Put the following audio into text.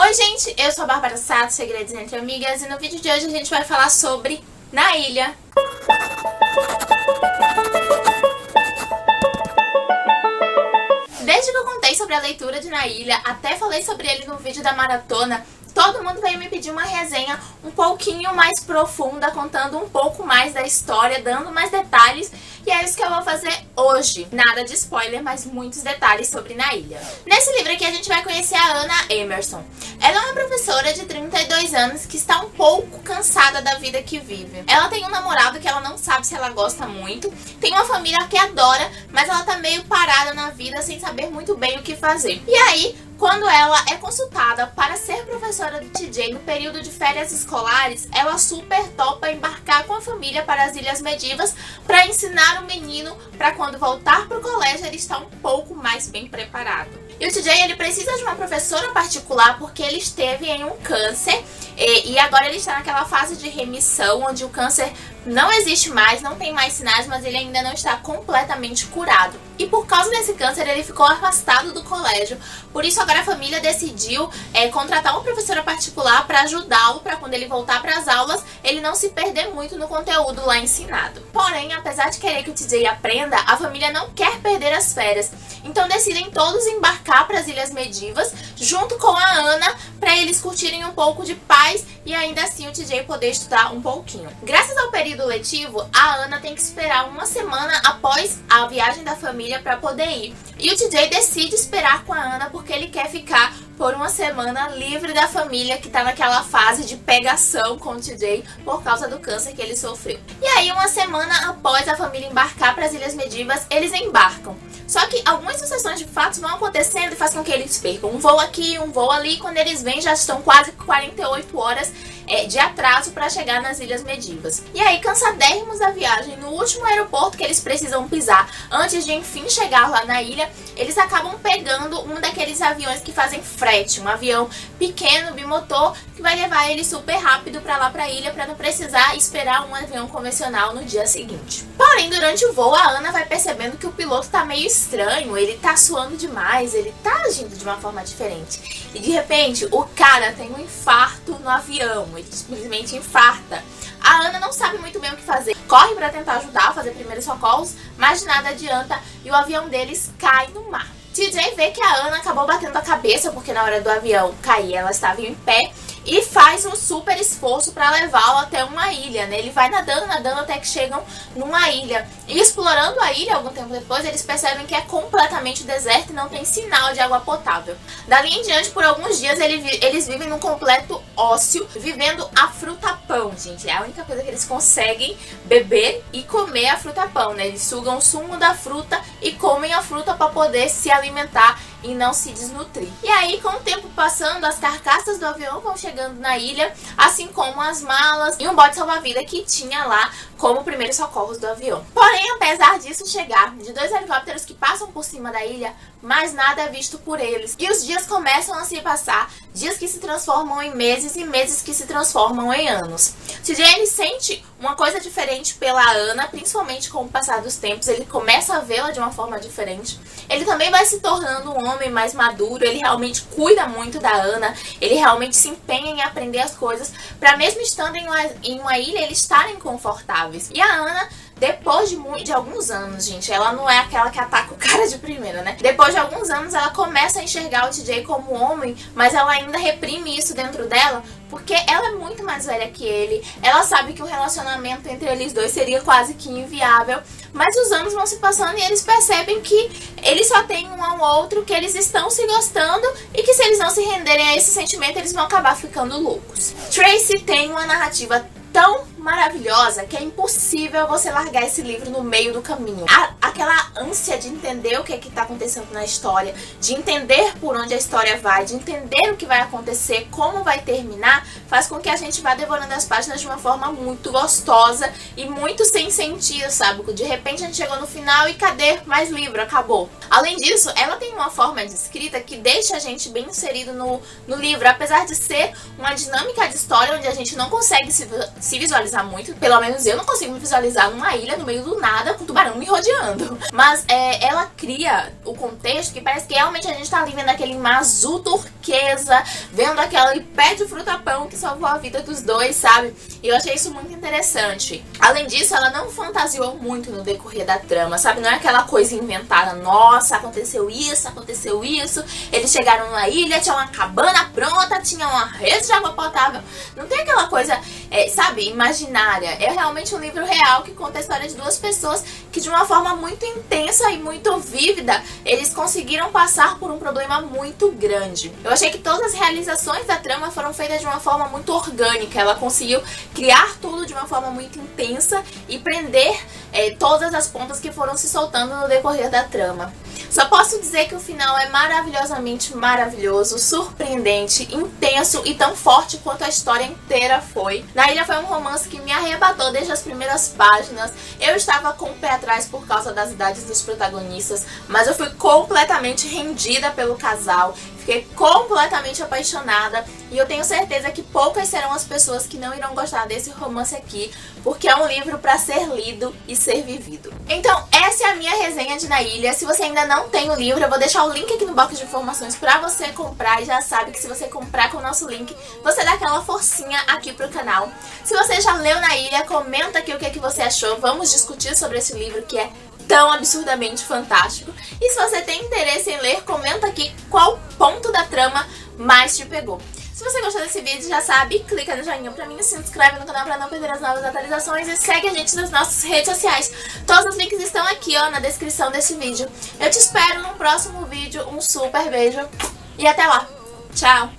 Oi gente, eu sou a Bárbara Sato, Segredos Entre Amigas, e no vídeo de hoje a gente vai falar sobre Na Ilha. Desde que eu contei sobre a leitura de Na Ilha, até falei sobre ele no vídeo da maratona, todo mundo veio me pedir uma resenha um pouquinho mais profunda, contando um pouco mais da história, dando mais detalhes, e é isso que eu vou fazer hoje. Nada de spoiler, mas muitos detalhes sobre Na Ilha. Nesse livro aqui a gente vai conhecer a Anna Emerson. Ela é uma professora de 32 anos que está um pouco cansada da vida que vive. Ela tem um namorado que ela não sabe se ela gosta muito, tem uma família que adora, mas ela tá meio parada na vida sem saber muito bem o que fazer. E aí, quando ela é consultada para ser professora do TJ no período de férias escolares, ela super topa embarcar com a família para as Ilhas Medivas para ensinar o menino para quando voltar para o colégio ele estar um pouco mais bem preparado. E o TJ ele precisa de uma professora particular porque ele esteve em um câncer e agora ele está naquela fase de remissão onde o câncer não existe mais, não tem mais sinais, mas ele ainda não está completamente curado. E por causa desse câncer ele ficou afastado do colégio. Por isso agora a família decidiu contratar uma professora particular para ajudá-lo, para quando ele voltar para as aulas, ele não se perder muito no conteúdo lá ensinado. Porém, apesar de querer que o TJ aprenda, a família não quer perder as férias. Então decidem todos embarcar para as Ilhas Medivas, junto com a Anna, para eles curtirem um pouco de paz e ainda assim o TJ poder estudar um pouquinho. Graças ao período letivo, a Anna tem que esperar uma semana após a viagem da família para poder ir. E o TJ decide esperar com a Anna porque ele quer ficar por uma semana livre da família que tá naquela fase de pegação com o TJ por causa do câncer que ele sofreu. E aí, uma semana após a família embarcar para as Ilhas Medivas, eles embarcam. Só que algumas sucessões de fatos vão acontecendo e faz com que eles percam um voo aqui, um voo ali, e quando eles vêm já estão quase 48 horas de atraso para chegar nas Ilhas Medivas. E aí, cansadérrimos da viagem, no último aeroporto que eles precisam pisar antes de enfim chegar lá na ilha, eles acabam pegando um daqueles aviões que fazem frete, um avião pequeno, bimotor, que vai levar eles super rápido para lá para a ilha, para não precisar esperar um avião convencional no dia seguinte. Porém, durante o voo, a Anna vai percebendo que o piloto tá meio estranho, ele tá suando demais, ele tá agindo de uma forma diferente. E de repente, o cara tem um infarto no avião, ele simplesmente infarta. A Anna não sabe muito bem o que fazer. Corre para tentar ajudar a fazer primeiros socorros, mas de nada adianta e o avião deles cai no mar. TJ vê que a Anna acabou batendo a cabeça porque na hora do avião cair ela estava em pé e faz um super esforço para levá-lo até uma ilha, né? Ele vai nadando até que chegam numa ilha. E explorando a ilha, algum tempo depois, eles percebem que é completamente deserto e não tem sinal de água potável. Dali em diante, por alguns dias, eles vivem num completo ócio, vivendo a fruta-pão, gente. É a única coisa que eles conseguem beber e comer a fruta-pão, né? Eles sugam o sumo da fruta e comem a fruta para poder se alimentar e não se desnutrir. E aí, com o tempo passando, as carcaças do avião vão chegando na ilha, assim como as malas e um bote salva-vida que tinha lá como primeiros socorros do avião. Porém, apesar disso chegar de 2 helicópteros que passam por cima da ilha, mas nada é visto por eles. E os dias começam a se passar, dias que se transformam em meses e meses que se transformam em anos. TJ ele sente uma coisa diferente pela Anna, principalmente com o passar dos tempos, ele começa a vê-la de uma forma diferente. Ele também vai se tornando um homem mais maduro, ele realmente cuida muito da Anna, ele realmente se empenha em aprender as coisas, para mesmo estando em uma ilha, eles estarem confortáveis. E a Anna, depois de alguns anos, gente, ela não é aquela que ataca o cara de primeira, né? Depois de alguns anos, ela começa a enxergar o TJ como homem, mas ela ainda reprime isso dentro dela, porque ela é muito mais velha que ele, ela sabe que o relacionamento entre eles dois seria quase que inviável, mas os anos vão se passando e eles percebem que eles só têm um ao outro, que eles estão se gostando e que se eles não se renderem a esse sentimento, eles vão acabar ficando loucos. Tracy tem uma narrativa tão maravilhosa que é impossível você largar esse livro no meio do caminho. Aquela ânsia de entender o que está acontecendo na história, de entender por onde a história vai, de entender o que vai acontecer, como vai terminar, faz com que a gente vá devorando as páginas de uma forma muito gostosa e muito sem sentido, sabe? De repente a gente chegou no final e cadê mais livro? Acabou. Além disso, ela tem uma forma de escrita que deixa a gente bem inserido no livro, apesar de ser uma dinâmica de história onde a gente não consegue se visualizar muito, pelo menos eu não consigo me visualizar numa ilha no meio do nada com um tubarão me rodeando. Mas ela cria o contexto que parece que realmente a gente tá ali vendo aquele mar azul turquesa fraqueza, vendo aquele pé de fruta-pão que salvou a vida dos dois, sabe? E eu achei isso muito interessante. Além disso, ela não fantasiou muito no decorrer da trama, sabe? Não é aquela coisa inventada, nossa, aconteceu isso, eles chegaram na ilha, tinha uma cabana pronta, tinha uma rede de água potável. Não tem aquela coisa, sabe, imaginária. É realmente um livro real que conta a história de duas pessoas que de uma forma muito intensa e muito vívida, eles conseguiram passar por um problema muito grande. Eu achei que todas as realizações da trama foram feitas de uma forma muito orgânica. Ela conseguiu criar tudo de uma forma muito intensa e prender todas as pontas que foram se soltando no decorrer da trama. Só posso dizer que o final é maravilhosamente maravilhoso, surpreendente, intenso e tão forte quanto a história inteira foi. Na Ilha foi um romance que me arrebatou desde as primeiras páginas. Eu estava com o pé atrás por causa das idades dos protagonistas, mas eu fui completamente rendida pelo casal. Fiquei completamente apaixonada e eu tenho certeza que poucas serão as pessoas que não irão gostar desse romance aqui, porque é um livro para ser lido e ser vivido. Então essa é a minha resenha de Na Ilha. Se você ainda não tem o livro, eu vou deixar o link aqui no box de informações para você comprar, e já sabe que se você comprar com o nosso link, você dá aquela forcinha aqui pro canal. Se você já leu Na Ilha, comenta aqui o que você achou, vamos discutir sobre esse livro que é tão absurdamente fantástico. E se você tem interesse em ler, comenta aqui qual ponto da trama mais te pegou. Se você gostou desse vídeo, já sabe, clica no joinha pra mim, se inscreve no canal pra não perder as novas atualizações e segue a gente nas nossas redes sociais. Todos os links estão aqui, ó, na descrição desse vídeo. Eu te espero no próximo vídeo, um super beijo e até lá. Tchau!